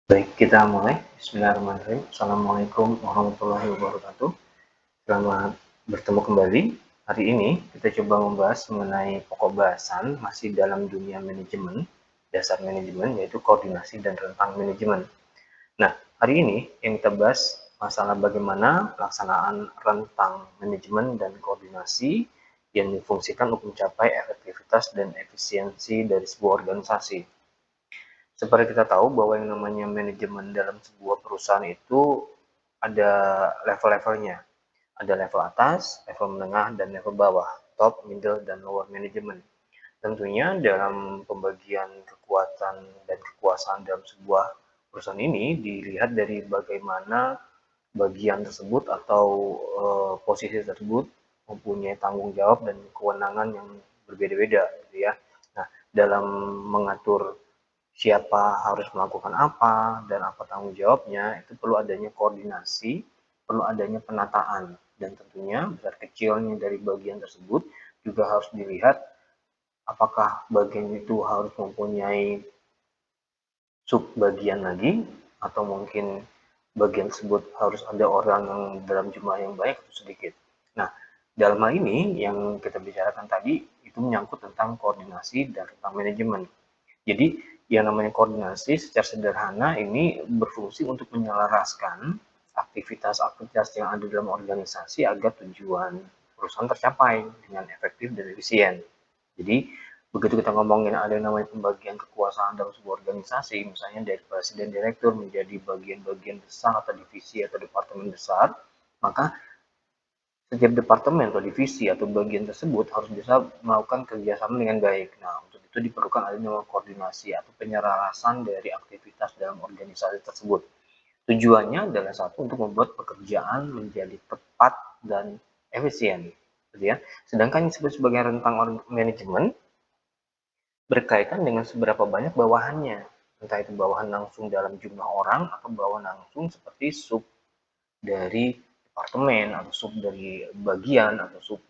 Baik, kita mulai. Bismillahirrahmanirrahim. Assalamualaikum warahmatullahi wabarakatuh. Selamat bertemu kembali. Hari ini kita coba membahas mengenai pokok bahasan masih dalam dunia manajemen, dasar manajemen, yaitu koordinasi dan rentang manajemen. Nah, hari ini yang kita bahas masalah bagaimana pelaksanaan rentang manajemen dan koordinasi yang difungsikan untuk mencapai efektivitas dan efisiensi dari sebuah organisasi. Seperti kita tahu bahwa yang namanya manajemen dalam sebuah perusahaan itu ada level-levelnya. Ada level atas, level menengah, dan level bawah, top, middle, dan lower management. Tentunya dalam pembagian kekuatan dan kekuasaan dalam sebuah perusahaan ini dilihat dari bagaimana bagian tersebut atau posisi tersebut mempunyai tanggung jawab dan kewenangan yang berbeda-beda, gitu ya. Nah, dalam mengatur siapa harus melakukan apa dan apa tanggung jawabnya, itu perlu adanya koordinasi, perlu adanya penataan, dan tentunya besar kecilnya dari bagian tersebut juga harus dilihat apakah bagian itu harus mempunyai sub bagian lagi atau mungkin bagian tersebut harus ada orang yang dalam jumlah yang baik atau sedikit. Nah, dalam hal ini yang kita bicarakan tadi itu menyangkut tentang koordinasi dan tentang manajemen. Jadi yang namanya koordinasi secara sederhana ini berfungsi untuk menyelaraskan aktivitas-aktivitas yang ada dalam organisasi agar tujuan perusahaan tercapai dengan efektif dan efisien. Jadi begitu kita ngomongin ada yang namanya pembagian kekuasaan dalam sebuah organisasi, misalnya dari presiden direktur menjadi bagian-bagian besar atau divisi atau departemen besar, maka setiap departemen atau divisi atau bagian tersebut harus bisa melakukan kerjasama dengan baik. Nah, untuk itu diperlukan adanya koordinasi atau penyelarasan dari aktivitas dalam organisasi tersebut. Tujuannya adalah satu untuk membuat pekerjaan menjadi tepat dan efisien, gitu ya. Sedangkan yang disebut sebagai rentang manajemen berkaitan dengan seberapa banyak bawahannya, entah itu bawahan langsung dalam jumlah orang atau bawahan langsung seperti sub dari departemen atau sub dari bagian atau sub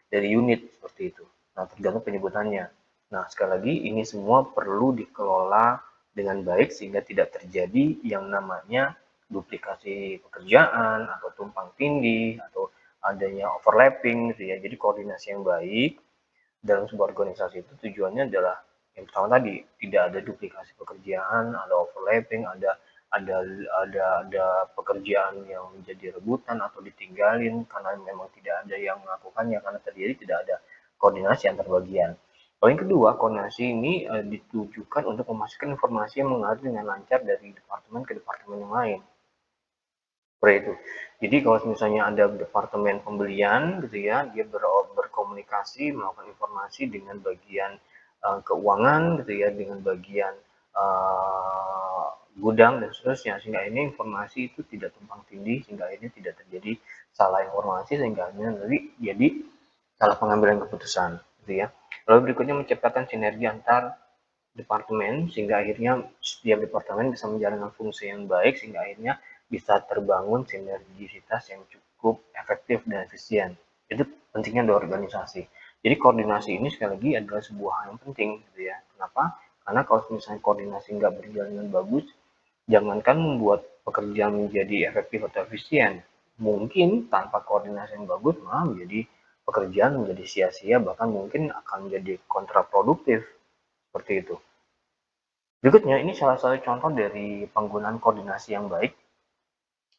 dari unit seperti itu. Nah, tergantung penyebutannya. Nah, sekali lagi ini semua perlu dikelola dengan baik sehingga tidak terjadi yang namanya duplikasi pekerjaan atau tumpang tindih atau adanya overlapping gitu ya. Jadi koordinasi yang baik dalam sebuah organisasi itu tujuannya adalah yang pertama tadi tidak ada duplikasi pekerjaan, ada overlapping, ada ada pekerjaan yang menjadi rebutan atau ditinggalin karena memang tidak ada yang melakukannya karena terjadi tidak ada koordinasi antar bagian. Poin kedua, koordinasi ini ditujukan untuk memastikan informasi yang mengalir dengan lancar dari departemen ke departemen yang lain. Seperti itu. Jadi kalau misalnya ada departemen pembelian gitu ya, dia berkomunikasi, melakukan informasi dengan bagian keuangan gitu ya, dengan bagian gudang dan seterusnya, sehingga ini informasi itu tidak tumpang tindih, sehingga ini tidak terjadi salah informasi, sehingga ini nanti jadi salah pengambilan keputusan gitu ya. Lalu berikutnya menciptakan sinergi antar departemen sehingga akhirnya setiap departemen bisa menjalankan fungsi yang baik sehingga akhirnya bisa terbangun sinergisitas yang cukup efektif dan efisien. Itu pentingnya dari organisasi. Jadi koordinasi ini sekali lagi adalah sebuah hal yang penting gitu ya. Kenapa? Karena kalau misalnya koordinasi nggak berjalan dengan bagus, jangankan membuat pekerjaan menjadi efektif atau efisien, mungkin tanpa koordinasi yang bagus malah menjadi pekerjaan menjadi sia-sia bahkan mungkin akan menjadi kontraproduktif seperti itu. Berikutnya, ini salah satu contoh dari penggunaan koordinasi yang baik.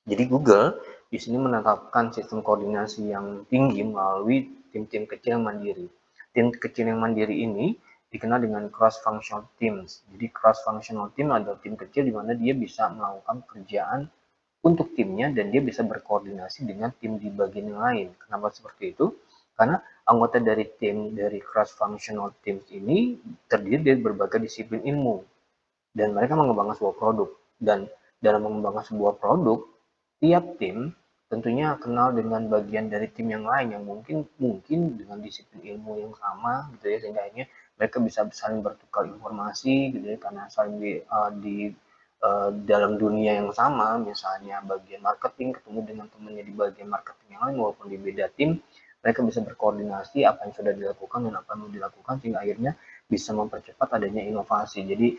Jadi Google di sini menetapkan sistem koordinasi yang tinggi melalui tim-tim kecil yang mandiri. Tim kecil yang mandiri ini dikenal dengan cross-functional teams. Jadi cross-functional team adalah tim kecil di mana dia bisa melakukan pekerjaan untuk timnya dan dia bisa berkoordinasi dengan tim di bagian yang lain. Kenapa seperti itu? Karena anggota dari tim dari cross-functional teams ini terdiri dari berbagai disiplin ilmu dan mereka mengembangkan sebuah produk. Dan dalam mengembangkan sebuah produk, tiap tim tentunya kenal dengan bagian dari tim yang lain yang mungkin mungkin dengan disiplin ilmu yang sama gitu ya, sehingga akhirnya mereka bisa saling bertukar informasi gitu ya, karena saling dalam dunia yang sama, misalnya bagian marketing ketemu dengan temannya di bagian marketing yang lain walaupun di beda tim, mereka bisa berkoordinasi apa yang sudah dilakukan dan apa yang mau dilakukan, sehingga akhirnya bisa mempercepat adanya inovasi. Jadi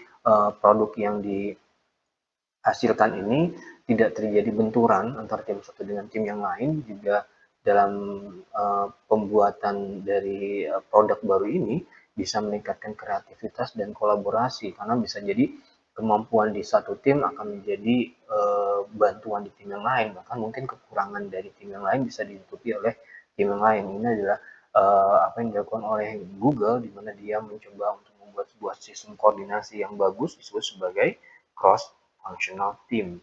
produk yang dihasilkan ini tidak terjadi benturan antara tim satu dengan tim yang lain. Juga dalam pembuatan dari produk baru ini bisa meningkatkan kreativitas dan kolaborasi, karena bisa jadi kemampuan di satu tim akan menjadi bantuan di tim yang lain, bahkan mungkin kekurangan dari tim yang lain bisa ditutupi oleh tim yang lain. Ini adalah apa yang dilakukan oleh Google, di mana dia mencoba untuk membuat sebuah sistem koordinasi yang bagus disebut sebagai cross functional team.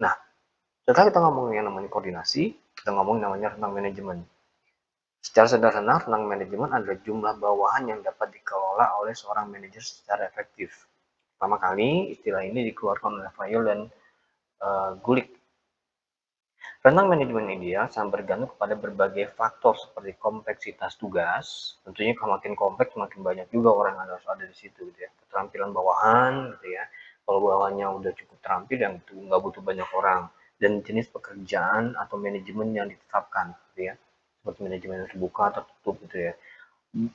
Nah, setelah kita ngomongin yang namanya koordinasi, kita ngomongin namanya rentang manajemen. Secara sederhana, rentang manajemen adalah jumlah bawahan yang dapat dikelola oleh seorang manajer secara efektif. Pertama kali istilah ini dikeluarkan oleh Fayol dan Gulick. Rentang manajemen ideal sangat bergantung kepada berbagai faktor seperti kompleksitas tugas. Tentunya kalau makin kompleks, makin banyak juga orang yang harus ada di situ, gitu ya. Keterampilan bawahan, gitu ya. Kalau bawahannya udah cukup terampil, yang itu nggak butuh banyak orang. Dan jenis pekerjaan atau manajemen yang ditetapkan, gitu ya. Seperti manajemen terbuka, tertutup, gitu ya.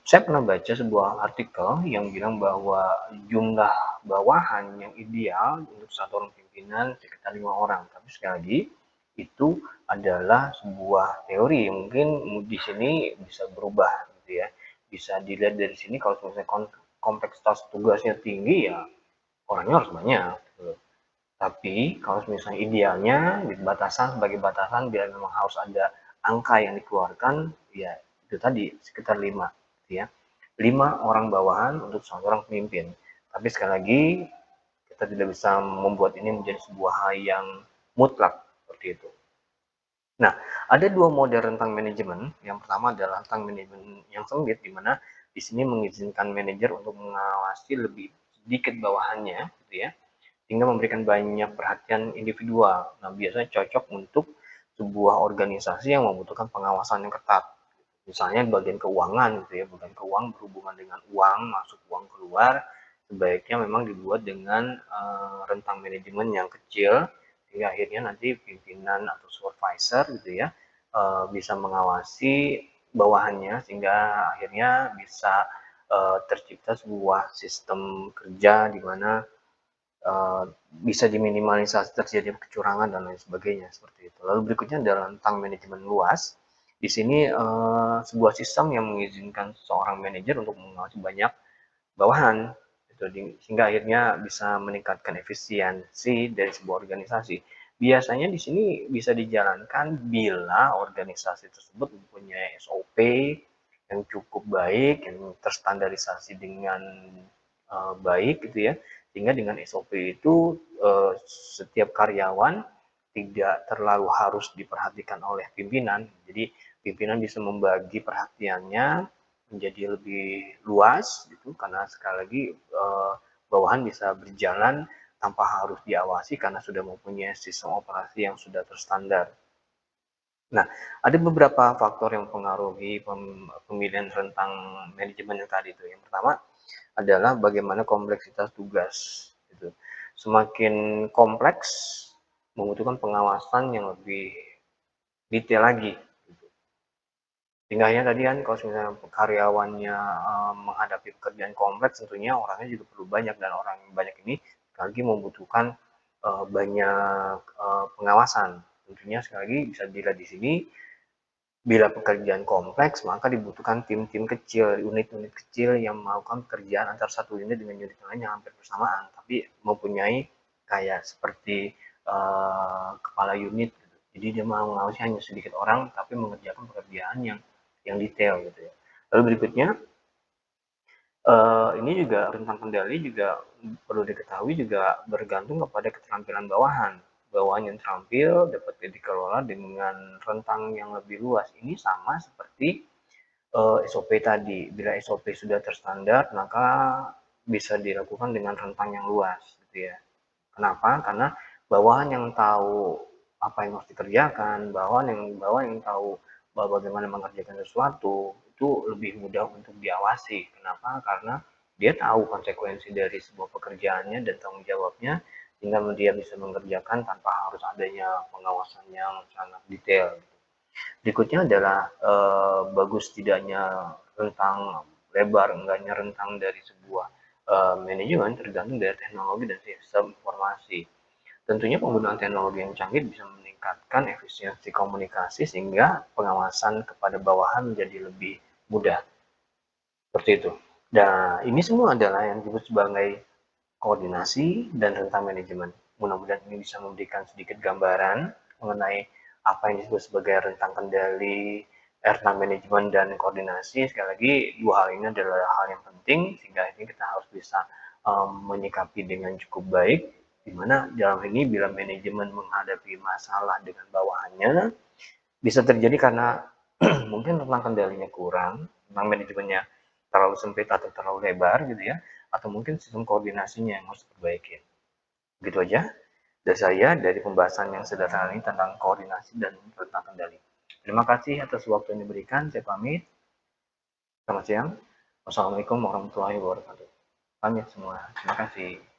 Saya pernah baca sebuah artikel yang bilang bahwa jumlah bawahan yang ideal untuk satu orang pimpinan sekitar 5 orang. Tapi sekali lagi, itu adalah sebuah teori. Mungkin di sini bisa berubah, gitu ya. Bisa dilihat dari sini, kalau misalnya kompleksitas tugasnya tinggi, ya orangnya harus banyak. Gitu. Tapi kalau misalnya idealnya di batasan, sebagai batasan, bila memang harus ada angka yang dikeluarkan, ya itu tadi sekitar 5, gitu ya. 5 orang bawahan untuk satu orang pemimpin. Tapi sekali lagi, kita tidak bisa membuat ini menjadi sebuah hal yang mutlak seperti itu. Nah, ada dua model rentang manajemen. Yang pertama adalah rentang manajemen yang sempit, di mana di sini mengizinkan manajer untuk mengawasi lebih sedikit bawahannya, gitu ya, sehingga memberikan banyak perhatian individual. Nah, biasanya cocok untuk sebuah organisasi yang membutuhkan pengawasan yang ketat. Misalnya bagian keuangan, gitu ya, bagian keuangan berhubungan dengan uang masuk, uang keluar, sebaiknya memang dibuat dengan rentang manajemen yang kecil, sehingga akhirnya nanti pimpinan atau supervisor, gitu ya, bisa mengawasi bawahannya, sehingga akhirnya bisa tercipta sebuah sistem kerja di mana bisa diminimalisasi terjadi kecurangan dan lain sebagainya, seperti itu. Lalu berikutnya adalah tentang manajemen luas. Di sini sebuah sistem yang mengizinkan seorang manajer untuk mengawasi banyak bawahan, gitu, sehingga akhirnya bisa meningkatkan efisiensi dari sebuah organisasi. Biasanya di sini bisa dijalankan bila organisasi tersebut mempunyai SOP yang cukup baik, yang terstandarisasi dengan baik, gitu ya, sehingga dengan SOP itu setiap karyawan tidak terlalu harus diperhatikan oleh pimpinan. Jadi pimpinan bisa membagi perhatiannya menjadi lebih luas, gitu, karena sekali lagi bawahan bisa berjalan tanpa harus diawasi karena sudah mempunyai sistem operasi yang sudah terstandar. Nah, ada beberapa faktor yang mempengaruhi pemilihan rentang manajemen yang tadi itu. Yang pertama adalah bagaimana kompleksitas tugas, gitu. Semakin kompleks, membutuhkan pengawasan yang lebih detail lagi, gitu. Sehingga tadi kan kalau misalnya karyawannya menghadapi pekerjaan kompleks, tentunya orangnya juga perlu banyak, dan orang yang banyak ini sekali lagi membutuhkan banyak pengawasan. Tentunya sekali lagi bisa dilihat di sini, bila pekerjaan kompleks, maka dibutuhkan tim-tim kecil, unit-unit kecil yang melakukan pekerjaan antar satu unit dengan unit lain yang hampir bersamaan, tapi mempunyai kayak seperti kepala unit, gitu. Jadi dia mau mengawasi hanya sedikit orang, tapi mengerjakan pekerjaan yang detail, gitu ya. Lalu berikutnya, ini juga rentang kendali juga perlu diketahui, juga bergantung kepada keterampilan bawahan. Bawahan yang terampil dapat dikelola dengan rentang yang lebih luas. Ini sama seperti SOP tadi. Bila SOP sudah terstandar, maka bisa dilakukan dengan rentang yang luas, gitu ya. Kenapa? Karena bawahan yang tahu apa yang harus dikerjakan, bawahan yang tahu bahwa bagaimana mengerjakan sesuatu, itu lebih mudah untuk diawasi. Kenapa? Karena dia tahu konsekuensi dari sebuah pekerjaannya dan tanggung jawabnya, sehingga dia bisa mengerjakan tanpa harus adanya pengawasan yang sangat detail. Berikutnya adalah bagus tidaknya rentang lebar, enggaknya rentang dari sebuah manajemen tergantung dari teknologi dan sistem informasi. Tentunya penggunaan teknologi yang canggih bisa meningkatkan efisiensi komunikasi sehingga pengawasan kepada bawahan menjadi lebih mudah. Seperti itu. Nah, ini semua adalah yang disebut sebagai koordinasi dan rentang manajemen. Mudah-mudahan ini bisa memberikan sedikit gambaran mengenai apa yang disebut sebagai rentang kendali, rentang manajemen, dan koordinasi. Sekali lagi, dua hal ini adalah hal yang penting, sehingga ini kita harus bisa menyikapi dengan cukup baik, di mana dalam ini bila manajemen menghadapi masalah dengan bawahannya, bisa terjadi karena mungkin tentang kendalinya kurang, tentang manajemennya terlalu sempit atau terlalu lebar gitu ya, atau mungkin sistem koordinasinya yang harus diperbaiki. Begitu aja dari saya dari pembahasan yang sederhana ini tentang koordinasi dan tentang kendali. Terima kasih atas waktu yang diberikan. Saya pamit. Selamat siang. Wassalamualaikum warahmatullahi wabarakatuh. Pamit semua. Terima kasih.